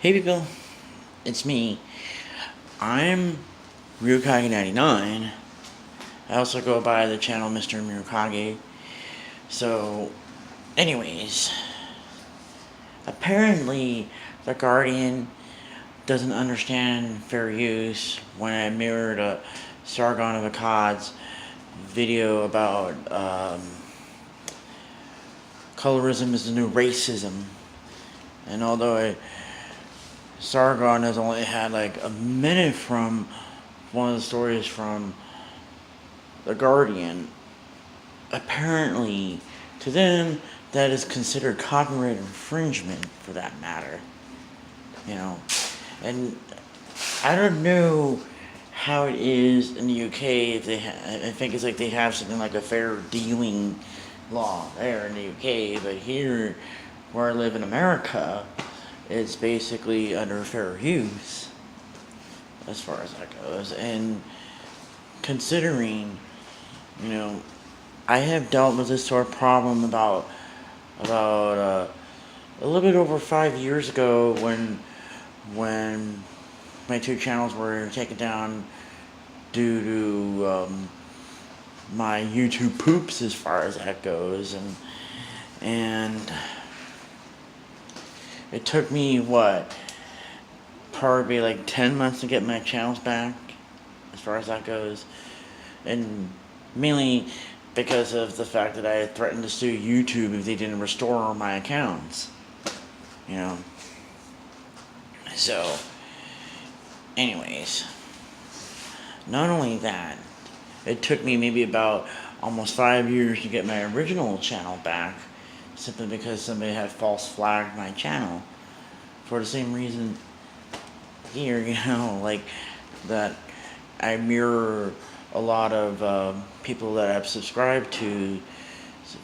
Hey people, it's me. I'm Ryukage99. I also go by the channel Mr. Mirukage. So, anyways, apparently the Guardian doesn't understand fair use when I mirrored a Sargon of Akkad's video about colorism is the new racism. And although Sargon has only had like a minute from one of the stories from The Guardian, apparently to them that is considered copyright infringement for that matter. You know, and I don't know how it is in the UK if they I think it's like they have something like a fair dealing law there in the UK, but here where I live in America, it's basically under fair use as far as that goes. And considering, I have dealt with this sort of problem about a little bit over 5 years ago when my two channels were taken down due to my YouTube poops as far as that goes, and it took me probably like 10 months to get my channels back as far as that goes, and mainly because of the fact that I had threatened to sue YouTube if they didn't restore my accounts. So, anyways, not only that, it took me maybe about almost 5 years to get my original channel back, simply because somebody had false flagged my channel for the same reason here, like that I mirror a lot of people that I've subscribed to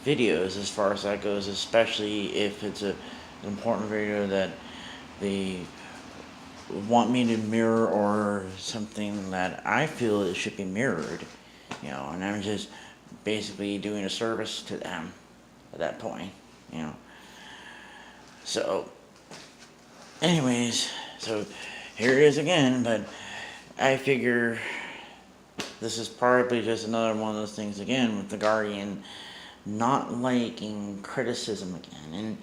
videos as far as that goes, especially if it's an important video that they want me to mirror or something that I feel it should be mirrored, and I'm just basically doing a service to them at that point, So, anyways, so here it is again, but I figure this is probably just another one of those things again with The Guardian not liking criticism again.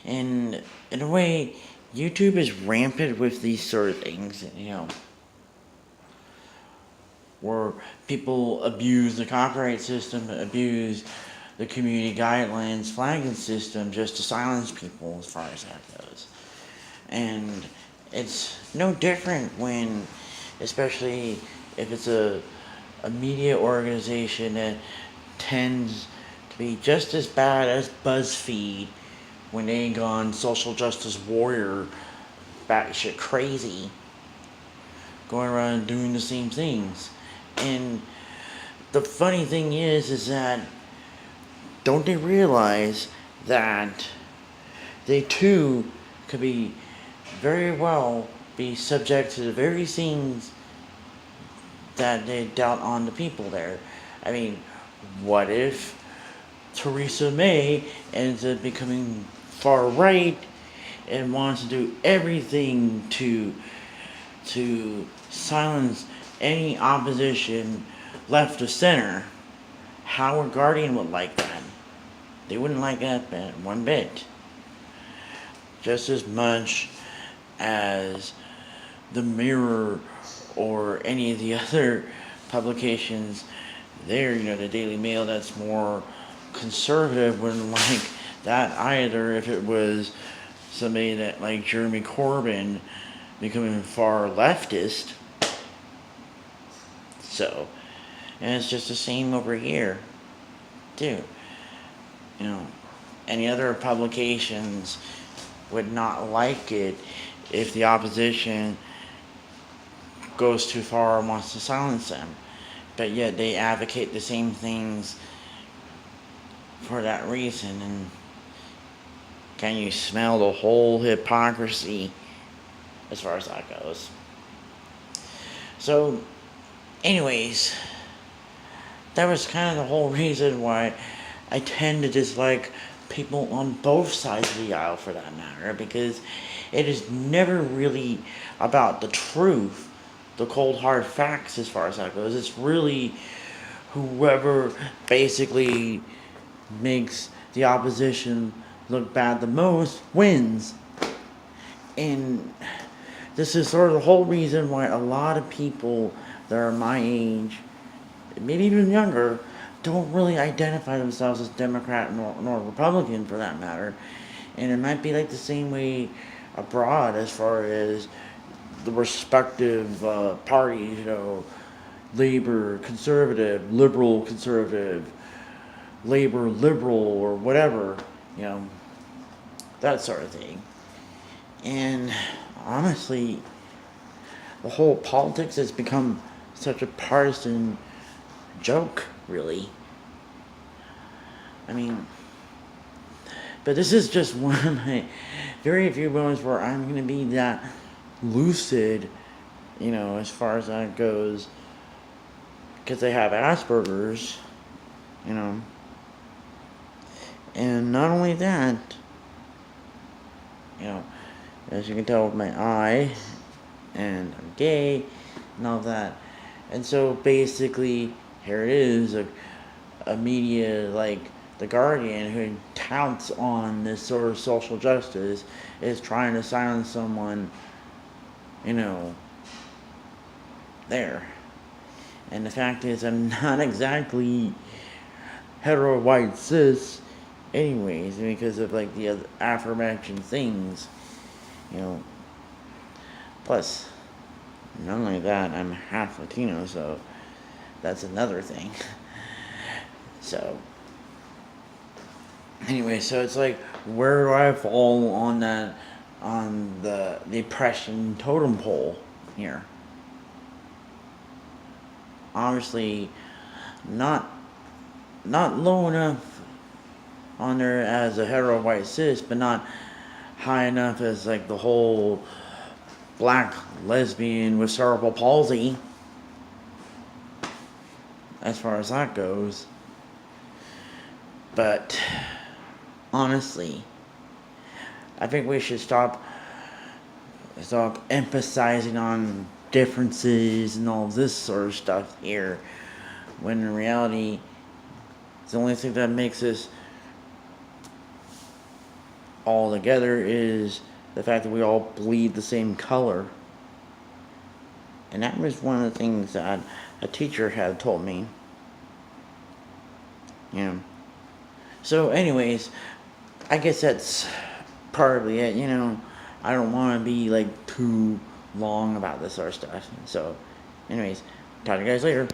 And in a way, YouTube is rampant with these sort of things, where people abuse the copyright system, abuse the community guidelines flagging system just to silence people as far as that goes. And it's no different when, especially if it's a media organization that tends to be just as bad as BuzzFeed when they gone social justice warrior batshit crazy, going around doing the same things. And the funny thing is that don't they realize that they too could be very well be subject to the very things that they doubt on the people there. I mean, what if Theresa May ends up becoming far right and wants to do everything to silence any opposition left of center? Howard Guardian would like that. They wouldn't like that one bit. Just as much as the Mirror or any of the other publications there, the Daily Mail that's more conservative wouldn't like that either if it was somebody that like Jeremy Corbyn becoming far leftist. So, and it's just the same over here too. Any other publications would not like it if the opposition goes too far and wants to silence them, but yet they advocate the same things for that reason. And can you smell the whole hypocrisy as far as that goes? So, anyways, that was kind of the whole reason why I tend to dislike people on both sides of the aisle for that matter, because it is never really about the truth, the cold hard facts as far as that goes. It's really whoever basically makes the opposition look bad the most wins. And this is sort of the whole reason why a lot of people that are my age, maybe even younger, don't really identify themselves as Democrat nor Republican for that matter. And it might be like the same way abroad as far as the respective parties, Labor, conservative, liberal, conservative, Labor, liberal, or whatever, that sort of thing. And honestly, the whole politics has become such a partisan joke, really. I mean, but this is just one of my very few moments where I'm going to be that lucid, as far as that goes, because they have Asperger's, and not only that, as you can tell with my eye, and I'm gay, and all that. And so basically, here it is, a media like The Guardian, who touts on this sort of social justice, is trying to silence someone, there. And the fact is, I'm not exactly hetero white cis anyways, because of like the aforementioned things, plus not only that, I'm half Latino, so that's another thing. So anyway, so it's like, where do I fall on the oppression totem pole here? Obviously not low enough on there as a hetero white cis, but not high enough as like the whole black lesbian with cerebral palsy, as far as that goes. But honestly, I think we should stop emphasizing on differences and all this sort of stuff here, when in reality, the only thing that makes us all together is the fact that we all bleed the same color. And that was one of the things that a teacher had told me. So anyways, I guess that's partly it, I don't want to be like too long about this sort of stuff. So anyways, talk to you guys later.